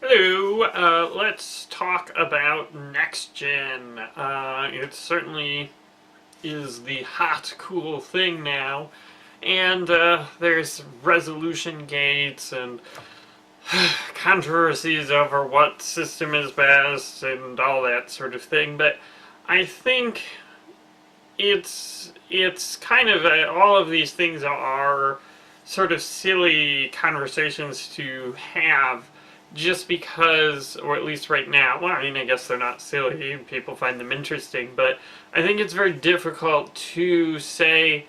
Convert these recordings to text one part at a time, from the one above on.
Hello, let's talk about next gen. It certainly is the hot, cool thing now, and there's resolution gates and controversies over what system is best and all that sort of thing. But I think it's kind of all of these things are sort of silly conversations to have just because, or at least right now, well, I mean, I guess they're not silly, people find them interesting, but I think it's very difficult to say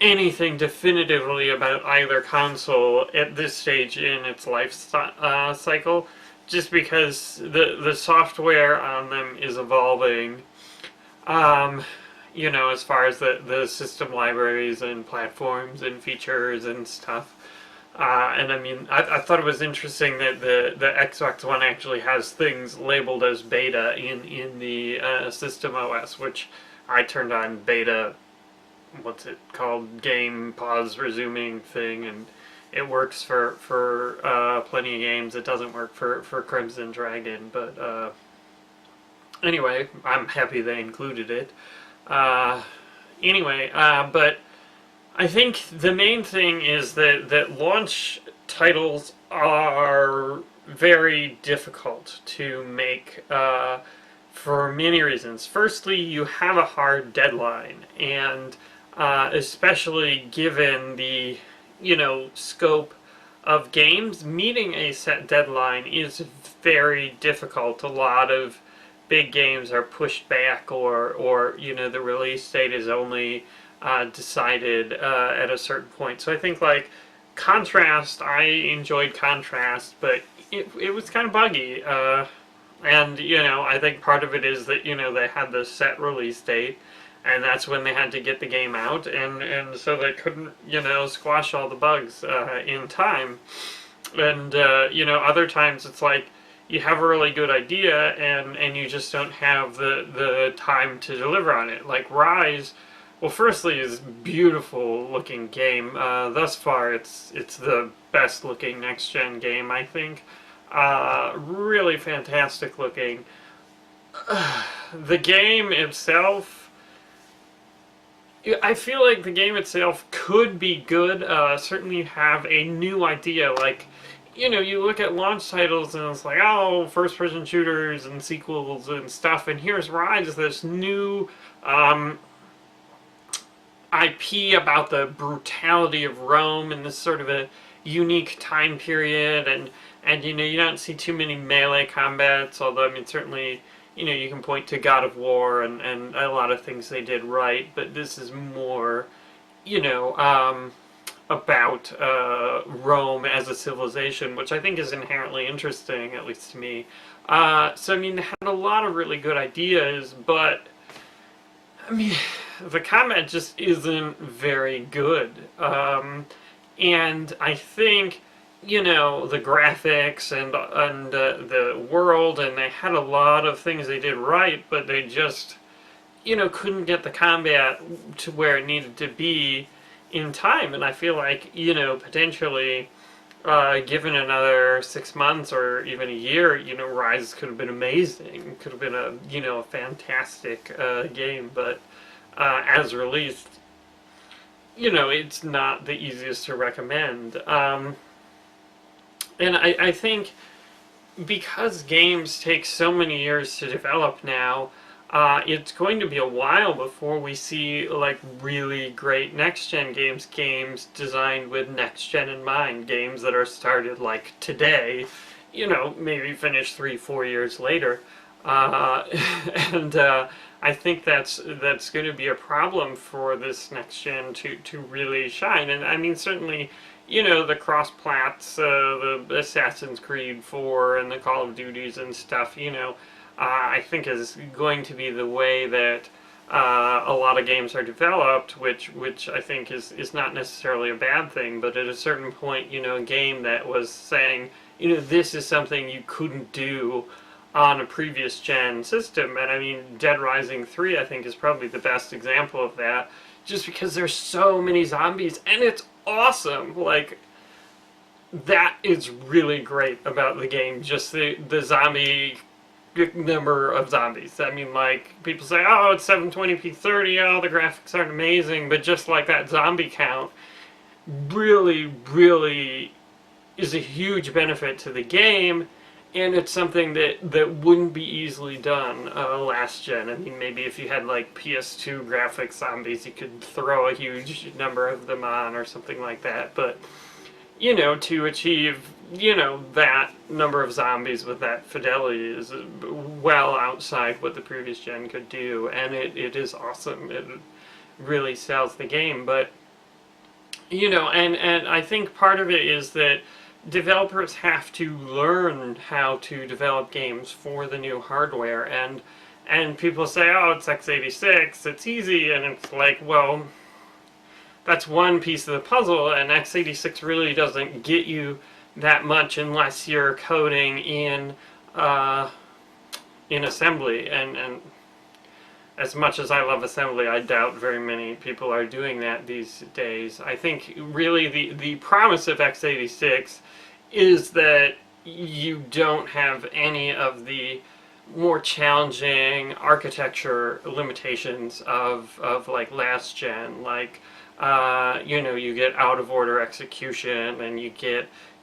anything definitively about either console at this stage in its life cycle, just because the software on them is evolving. As far as the system libraries and platforms and features and stuff. And I mean, I thought it was interesting that the Xbox One actually has things labeled as beta in the system OS, which I turned on beta, what's it called, game pause resuming thing, and it works for plenty of games. It doesn't work for Crimson Dragon, but anyway, I'm happy they included it. But I think the main thing is that launch titles are very difficult to make for many reasons. Firstly, you have a hard deadline, and especially given the scope of games, meeting a set deadline is very difficult. A lot of big games are pushed back, or the release date is only decided at a certain point. So I think like Contrast, I enjoyed Contrast, but it was kind of buggy. And I think part of it is that they had the set release date, and that's when they had to get the game out, and so they couldn't squash all the bugs in time. And other times it's like you have a really good idea and you just don't have the time to deliver on it. Like Rise, well, firstly, is a beautiful looking game. Thus far, it's the best looking next gen game, I think. Really fantastic looking. The game itself, I feel like the game itself could be good. Certainly you have a new idea, like you look at launch titles and it's like, oh, first-person shooters and sequels and stuff, and here's Rise, this new IP about the brutality of Rome in this sort of a unique time period, and you don't see too many melee combats, although, I mean, certainly, you can point to God of War and a lot of things they did right, but this is more, about Rome as a civilization, which I think is inherently interesting, at least to me. So, I mean, they had a lot of really good ideas, but, I mean, the combat just isn't very good. And I think, the graphics and the world, and they had a lot of things they did right, but they just, couldn't get the combat to where it needed to be in time. And I feel like, potentially, given another 6 months or even a year, Rise could have been amazing. Could have been a fantastic game, but as released, it's not the easiest to recommend. And I think because games take so many years to develop now, it's going to be a while before we see like really great next-gen games designed with next-gen in mind, games that are started like today, maybe finish 3-4 years later. And I think that's going to be a problem for this next gen to really shine. And I mean, certainly, the cross-plats, the Assassin's Creed 4 and the Call of Duties and stuff, I think is going to be the way that a lot of games are developed, which I think is not necessarily a bad thing, but at a certain point, a game that was saying, this is something you couldn't do on a previous gen system. And I mean, Dead Rising 3 I think is probably the best example of that, just because there's so many zombies and it's awesome. Like, that is really great about the game. Just the zombie number of zombies. I mean, like, people say, oh, it's 720p 30, oh, the graphics aren't amazing, but just like that zombie count really, really is a huge benefit to the game, and it's something that wouldn't be easily done last gen. I mean, maybe if you had like PS2 graphics zombies, you could throw a huge number of them on or something like that, but you know, to achieve, you know, that number of zombies with that fidelity is well outside what the previous gen could do, and it is awesome. It really sells the game, but, you know, and I think part of it is that developers have to learn how to develop games for the new hardware, and people say, oh, it's x86, it's easy, and it's like, well, that's one piece of the puzzle, and x86 really doesn't get you that much unless you're coding in assembly, and as much as I love assembly, I doubt very many people are doing that these days. I think really the promise of x86 is that you don't have any of the more challenging architecture limitations of like last gen, like you know, you get out of order execution, and you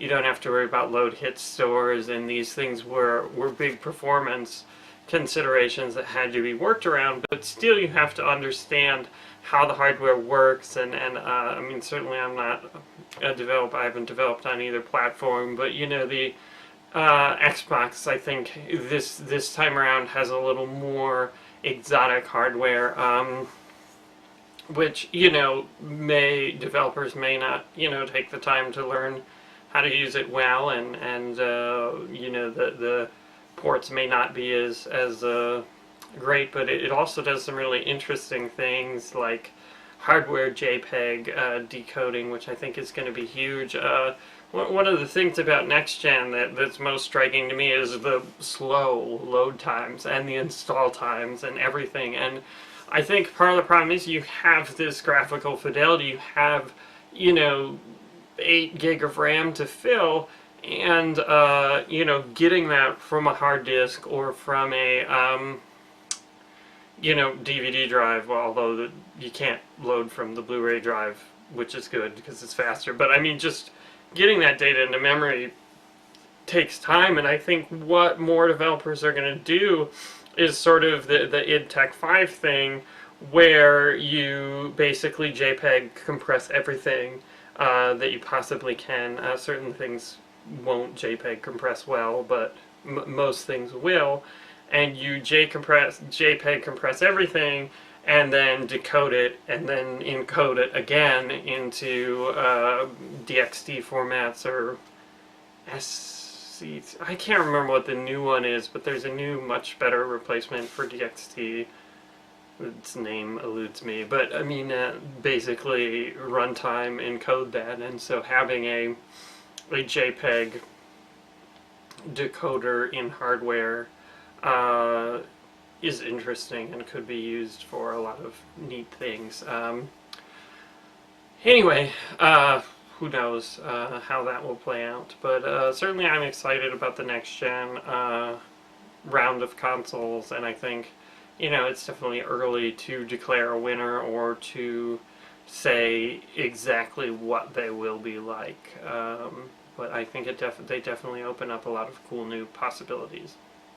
don't have to worry about load hit stores, and these things were big performance considerations that had to be worked around, but still you have to understand how the hardware works, and I mean, certainly I'm not a developer, I haven't developed on either platform, but you know, the Xbox, I think this time around has a little more exotic hardware, which, you know, developers may not, you know, take the time to learn how to use it well, and you know, the ports may not be as great, but it also does some really interesting things like hardware JPEG decoding, which I think is going to be huge. One of the things about next gen that's most striking to me is the slow load times and the install times and everything, and I think part of the problem is you have this graphical fidelity, you have, you know, 8 gig of RAM to fill, and you know, getting that from a hard disk or from a you know, DVD drive, well, although you can't load from the Blu-ray drive, which is good because it's faster, but I mean, just getting that data into memory takes time, and I think what more developers are going to do is sort of the id Tech 5 thing, where you basically JPEG compress everything that you possibly can. Certain things won't JPEG compress well, but most things will, and you JPEG compress everything, and then decode it, and then encode it again into DXT formats, or I can't remember what the new one is, but there's a new, much better replacement for DXT. Its name eludes me, but I mean, basically runtime encode that, and so having a JPEG decoder in hardware is interesting and could be used for a lot of neat things. Anyway, who knows how that will play out, but certainly I'm excited about the next gen round of consoles, and I think, you know, it's definitely early to declare a winner or to say exactly what they will be like, but I think they definitely open up a lot of cool new possibilities.